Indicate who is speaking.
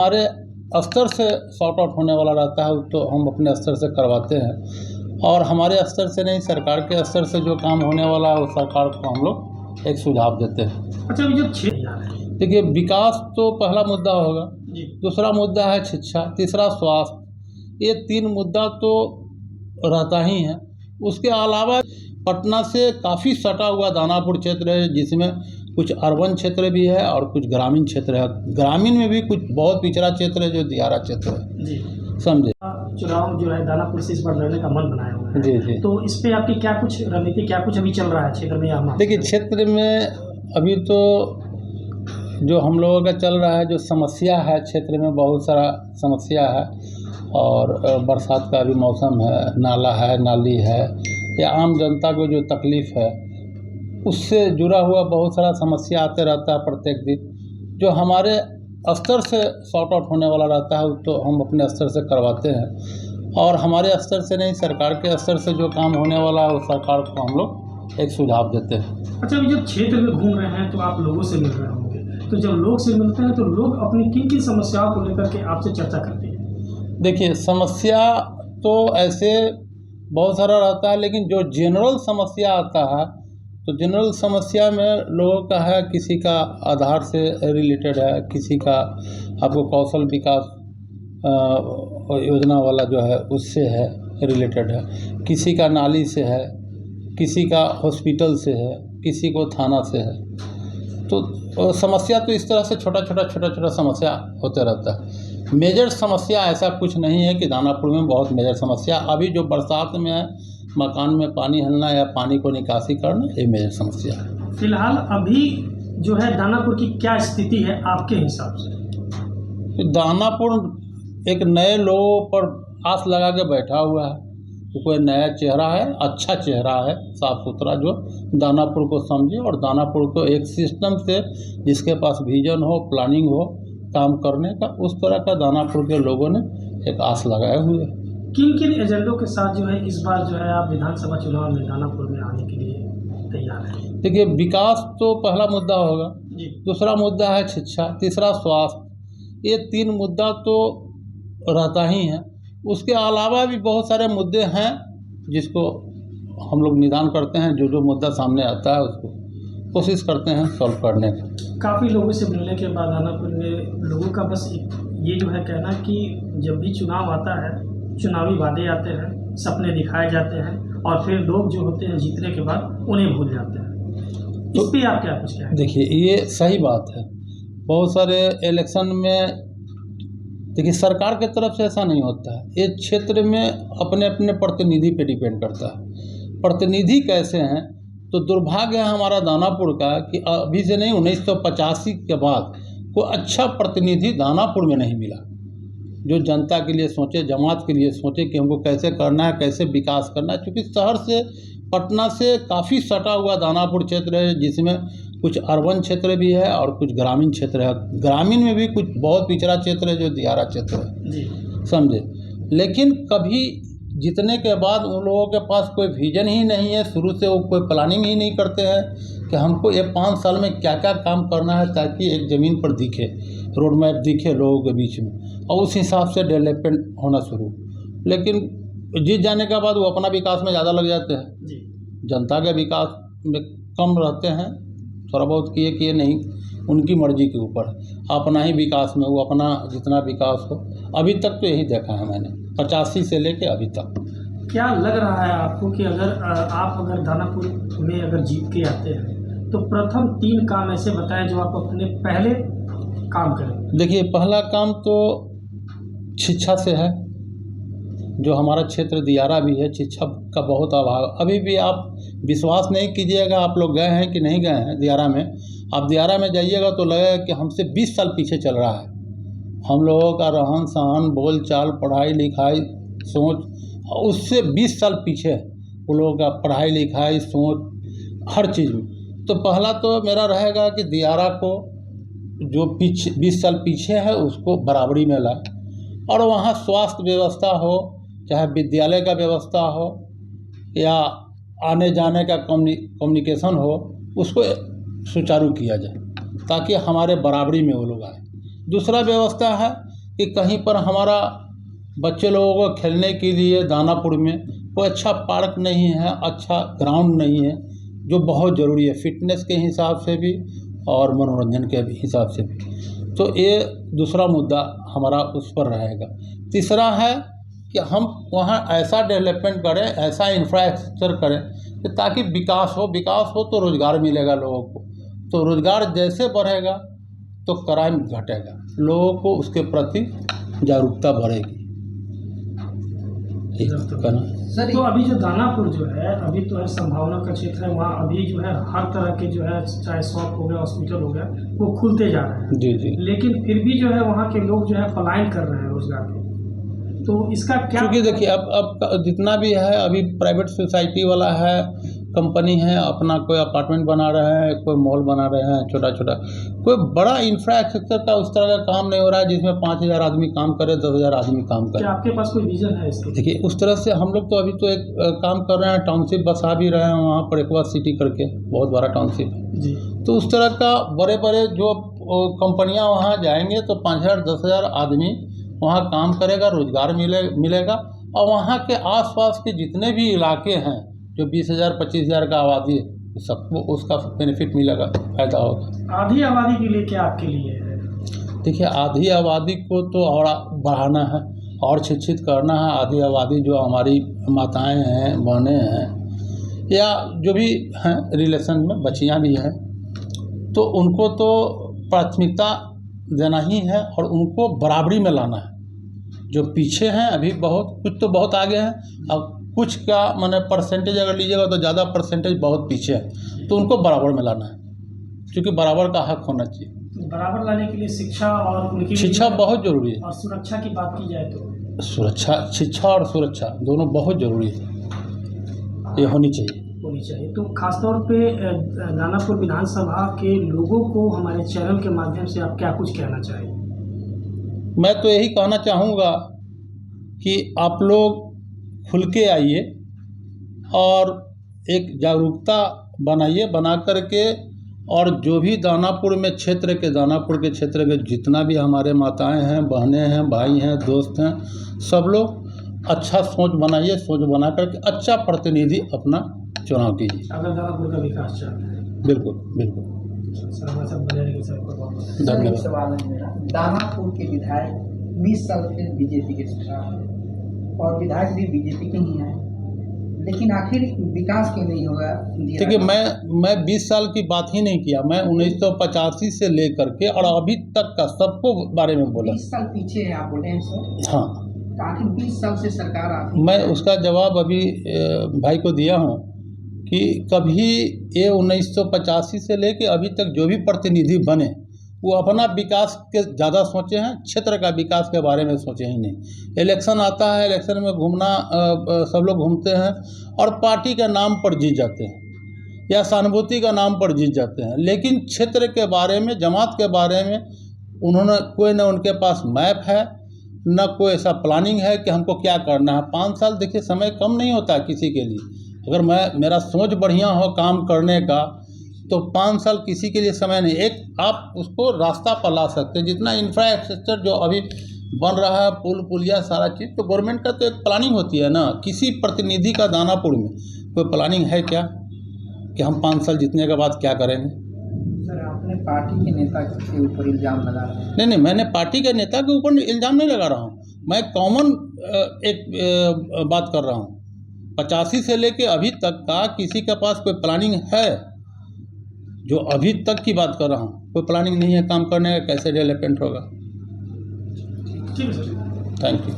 Speaker 1: हमारे स्तर से सॉर्ट आउट होने वाला रहता है तो हम अपने स्तर से करवाते हैं, और हमारे स्तर से नहीं, सरकार के स्तर से जो काम होने वाला है वो सरकार को हम लोग एक सुझाव देते हैं।
Speaker 2: अच्छा, अभी जो क्षेत्र
Speaker 1: देखिए, विकास तो पहला मुद्दा होगा, दूसरा मुद्दा है शिक्षा, तीसरा स्वास्थ्य। ये 3 मुद्दा तो रहता ही है। उसके अलावा पटना से काफ़ी सटा हुआ दानापुर क्षेत्र है, जिसमें कुछ अर्बन क्षेत्र भी है और कुछ ग्रामीण क्षेत्र है। ग्रामीण में भी कुछ बहुत पिछड़ा क्षेत्र है जो दियारा क्षेत्र है
Speaker 2: जी,
Speaker 1: समझे।
Speaker 2: चुनाव जो है दानापुर से इस बार लड़ने का मन बनाया हुआ है।
Speaker 1: जी जी।
Speaker 2: तो इस पे आपकी क्या कुछ रणनीति, क्या कुछ अभी चल रहा है क्षेत्र में? आप
Speaker 1: देखिए, क्षेत्र में अभी तो जो हम लोगों का चल रहा है, जो समस्या है क्षेत्र में, बहुत सारा समस्या है। और बरसात का भी मौसम है, नाला है, नाली है, या आम जनता को जो तकलीफ़ है उससे जुड़ा हुआ बहुत सारा समस्या आते रहता है प्रत्येक दिन। जो हमारे स्तर से सॉर्ट आउट होने वाला रहता है तो हम अपने स्तर से करवाते हैं, और हमारे स्तर से नहीं, सरकार के स्तर से जो काम होने वाला है वो सरकार को हम लोग एक सुझाव देते हैं।
Speaker 2: अच्छा, अभी जब क्षेत्र में घूम रहे हैं तो आप लोगों से मिल रहे होंगे, तो जब लोग से मिलते हैं तो लोग अपनी किन किन समस्याओं को लेकर के आपसे चर्चा करते हैं?
Speaker 1: देखिए, समस्या तो ऐसे बहुत सारा रहता है, लेकिन जो जनरल समस्या आता है तो जनरल समस्या में लोगों का है, किसी का आधार से रिलेटेड है, किसी का आपको कौशल विकास योजना वाला जो है उससे है रिलेटेड है, किसी का नाली से है, किसी का हॉस्पिटल से है, किसी को थाना से है। तो समस्या तो इस तरह से छोटा छोटा समस्या होते रहता है। मेजर समस्या ऐसा कुछ नहीं है कि दानापुर में बहुत मेजर समस्या। अभी जो बरसात में है, मकान में पानी हलना या पानी को निकासी करना, ये मेजर समस्या है।
Speaker 2: फिलहाल अभी जो है दानापुर की क्या स्थिति है आपके हिसाब से?
Speaker 1: तो दानापुर एक नए लोगों पर आस लगा के बैठा हुआ है, तो कोई नया चेहरा है, अच्छा चेहरा है, साफ सुथरा, जो दानापुर को समझे और दानापुर को एक सिस्टम से, जिसके पास विजन हो, प्लानिंग हो काम करने का, उस तरह का दानापुर के लोगों ने एक आस लगाए हुए।
Speaker 2: किन किन एजेंडों के साथ जो है इस बार जो है आप विधानसभा चुनाव में दानापुर में आने के लिए तैयार हैं?
Speaker 1: देखिए, विकास तो पहला मुद्दा होगा, दूसरा मुद्दा है शिक्षा, तीसरा स्वास्थ्य। ये 3 मुद्दा तो रहता ही है। उसके अलावा भी बहुत सारे मुद्दे हैं जिसको हम लोग निदान करते हैं। जो मुद्दा सामने आता है उसको कोशिश करते हैं सॉल्व करने का।
Speaker 2: काफ़ी लोगों से मिलने के बाद दानापुर में लोगों का बस ये जो है कहना कि जब भी चुनाव आता है, चुनावी वादे आते हैं, सपने दिखाए जाते हैं, और फिर लोग जो होते हैं जीतने के बाद उन्हें भूल जाते हैं। इस पे आप क्या कुछ कहें?
Speaker 1: देखिए, ये सही बात है। बहुत सारे इलेक्शन में देखिए, सरकार की तरफ से ऐसा नहीं होता है। ये क्षेत्र में अपने अपने प्रतिनिधि पे डिपेंड करता है। प्रतिनिधि कैसे हैं, तो दुर्भाग्य है हमारा दानापुर का कि अभी से नहीं, 1985 के बाद कोई अच्छा प्रतिनिधि दानापुर में नहीं मिला जो जनता के लिए सोचे, जमात के लिए सोचे कि हमको कैसे करना है, कैसे विकास करना है। क्योंकि शहर से, पटना से काफ़ी सटा हुआ दानापुर क्षेत्र है, जिसमें कुछ अर्बन क्षेत्र भी है और कुछ ग्रामीण क्षेत्र है। ग्रामीण में भी कुछ बहुत पिछड़ा क्षेत्र है जो दियारा क्षेत्र है समझे। लेकिन कभी जीतने के बाद उन लोगों के पास कोई विजन ही नहीं है, शुरू से वो कोई प्लानिंग ही नहीं करते हैं कि हमको ये 5 साल में क्या क्या काम करना है ताकि एक ज़मीन पर दिखे, रोड मैप दिखे लोगों के बीच में, और उस हिसाब से डेवलपमेंट होना शुरू। लेकिन जीत जाने के बाद वो अपना विकास में ज़्यादा लग जाते हैं, जनता के विकास में कम रहते हैं। थोड़ा बहुत किए नहीं, उनकी मर्जी के ऊपर, अपना ही विकास में वो अपना जितना विकास हो। अभी तक तो यही देखा है मैंने, 85 से लेके अभी तक।
Speaker 2: क्या लग रहा है आपको कि आप अगर दानापुर में अगर जीत के आते हैं तो प्रथम 3 काम ऐसे बताएं जो आप अपने पहले काम करें?
Speaker 1: देखिए, पहला काम तो शिक्षा से है। जो हमारा क्षेत्र दियारा भी है, शिक्षा का बहुत अभाव। अभी भी आप विश्वास नहीं कीजिएगा, आप लोग गए हैं कि नहीं गए हैं दियारा में, आप दियारा में जाइएगा तो लगेगा कि हमसे 20 साल पीछे चल रहा है। हम लोगों का रहन सहन, बोल चाल, पढ़ाई लिखाई, सोच, उससे 20 साल पीछे है वो लोगों का पढ़ाई लिखाई, सोच, हर चीज़ में। तो पहला तो मेरा रहेगा कि दियारा को जो 20 साल पीछे है उसको बराबरी में लाए, और वहाँ स्वास्थ्य व्यवस्था हो, चाहे विद्यालय का व्यवस्था हो या आने जाने का कम्युनिकेशन हो, उसको सुचारू किया जाए ताकि हमारे बराबरी में वो लोग आए। दूसरा व्यवस्था है कि कहीं पर हमारा बच्चे लोगों को खेलने के लिए दानापुर में कोई अच्छा पार्क नहीं है, अच्छा ग्राउंड नहीं है, जो बहुत ज़रूरी है फिटनेस के हिसाब से भी और मनोरंजन के भी हिसाब से भी। तो ये दूसरा मुद्दा हमारा उस पर रहेगा। तीसरा है कि हम वहाँ ऐसा डेवलपमेंट करें, ऐसा इंफ्रास्ट्रक्चर करें कि ताकि विकास हो तो रोज़गार मिलेगा लोगों को, तो रोज़गार जैसे बढ़ेगा तो क्राइम घटेगा, लोगों को उसके प्रति जागरूकता बढ़ेगी।
Speaker 2: सर तो अभी जो दानापुर जो है अभी तो है संभावना का क्षेत्र है, वहाँ अभी जो है हर तरह के जो है चाहे शॉप हो गया, हॉस्पिटल हो गया, वो खुलते जा रहे हैं।
Speaker 1: जी जी।
Speaker 2: लेकिन फिर भी जो है वहाँ के लोग जो है पलायन कर रहे हैं रोजगार के, तो इसका क्या?
Speaker 1: क्योंकि देखिए अब जितना भी है अभी प्राइवेट सोसाइटी वाला है, कंपनी है, अपना कोई अपार्टमेंट बना रहे हैं, कोई मॉल बना रहे हैं, छोटा छोटा कोई बड़ा इंफ्रास्ट्रक्चर का उस तरह का काम नहीं हो रहा है जिसमें 5,000 आदमी काम करे, 10,000 आदमी काम करे।
Speaker 2: क्या आपके पास कोई विजन है इसके?
Speaker 1: देखिए उस तरह से हम लोग तो अभी तो एक काम कर रहे हैं, टाउनशिप बसा भी रहे हैं वहाँ पर, एक्वा सिटी करके बहुत बड़ा टाउनशिप
Speaker 2: जी।
Speaker 1: तो उस तरह का बड़े बड़े जो कंपनियाँ वहाँ जाएंगे तो 5,000 10,000 आदमी वहाँ काम करेगा, रोजगार मिलेगा। और वहाँ के आसपास के जितने भी इलाके हैं जो 20,000 25,000 का आबादी है, सबको उसका बेनिफिट मिलेगा, फायदा होगा।
Speaker 2: आधी आबादी के लिए क्या आपके लिए है?
Speaker 1: देखिए आधी आबादी को तो और बढ़ाना है और शिक्षित करना है। आधी आबादी जो हमारी माताएं हैं, बहनें हैं, या जो भी हैं रिलेशन में बच्चियां भी हैं, तो उनको तो प्राथमिकता देना ही है और उनको बराबरी में लाना है। जो पीछे हैं अभी कुछ तो बहुत आगे हैं, अब कुछ का माने परसेंटेज अगर लीजिएगा तो ज़्यादा परसेंटेज बहुत पीछे है, तो उनको बराबर में लाना है, क्योंकि बराबर का हक होना चाहिए।
Speaker 2: बराबर लाने के लिए शिक्षा और उनकी
Speaker 1: शिक्षा बहुत ज़रूरी है।
Speaker 2: और सुरक्षा की बात की जाए तो
Speaker 1: शिक्षा और सुरक्षा दोनों बहुत ज़रूरी है, ये होनी चाहिए।
Speaker 2: तो खासतौर पे दानापुर विधानसभा के लोगों को हमारे चैनल के माध्यम से आप क्या कुछ कहना चाहेंगे?
Speaker 1: मैं तो यही कहना चाहूँगा कि आप लोग खुल के आइए और एक जागरूकता बना करके, और जो भी दानापुर के क्षेत्र के जितना भी हमारे माताएं हैं, बहनें हैं, भाई हैं, दोस्त हैं, सब लोग अच्छा सोच बनाइए, सोच बना करके अच्छा प्रतिनिधि अपना चुनाव कीजिए।
Speaker 2: अगर दानापुर का विकास चाहते हैं।
Speaker 1: बिल्कुल बिल्कुल।
Speaker 3: धन्यवाद। सवाल है मेरा, दानापुर के विधायक 20 साल से बीजेपी के सरकार है और विधायक भी बीजेपी के ही हैं, लेकिन आखिर विकास क्यों नहीं होगा?
Speaker 1: देखिए मैं 20 साल की बात ही नहीं किया, मैं 1985 से लेकर के और अभी तक का सबको बारे में बोला।
Speaker 3: 20 साल पीछे है आप बोले हैं सर?
Speaker 1: हाँ,
Speaker 3: तो आखिर 20 साल से सरकार आती,
Speaker 1: मैं उसका जवाब अभी भाई को दिया हूँ कि कभी ये 1985 से लेके अभी तक जो भी प्रतिनिधि बने वो अपना विकास के ज़्यादा सोचे हैं, क्षेत्र का विकास के बारे में सोचे ही नहीं। इलेक्शन आता है, इलेक्शन में घूमना, सब लोग घूमते हैं और पार्टी के नाम पर जीत जाते हैं या सहानुभूति का नाम पर जीत जाते हैं, लेकिन क्षेत्र के बारे में, जमात के बारे में उन्होंने कोई न उनके पास मैप है, न कोई ऐसा प्लानिंग है कि हमको क्या करना है। 5 साल देखिए समय कम नहीं होता है किसी के लिए। अगर मेरा सोच बढ़िया हो काम करने का तो 5 साल किसी के लिए समय नहीं। एक आप उसको रास्ता पर ला सकते हैं। जितना इंफ्रास्ट्रक्चर जो अभी बन रहा है, पुल पुलिया सारा चीज़, तो गवर्नमेंट का तो एक प्लानिंग होती है ना। किसी प्रतिनिधि का दानापुर में कोई प्लानिंग है क्या कि हम 5 साल जीतने के बाद क्या करेंगे?
Speaker 3: सर आपने पार्टी के नेता के ऊपर इल्ज़ाम लगा रहे हैं।
Speaker 1: नहीं, मैंने पार्टी के नेता के ऊपर इल्ज़ाम नहीं लगा रहा हूँ। मैं कॉमन एक बात कर रहा हूँ। 85 से लेके अभी तक का किसी के पास कोई प्लानिंग है? जो अभी तक की बात कर रहा हूँ, कोई प्लानिंग नहीं है काम करने का, कैसे डेवलपमेंट होगा?
Speaker 2: ठीक है सर,
Speaker 1: थैंक यू।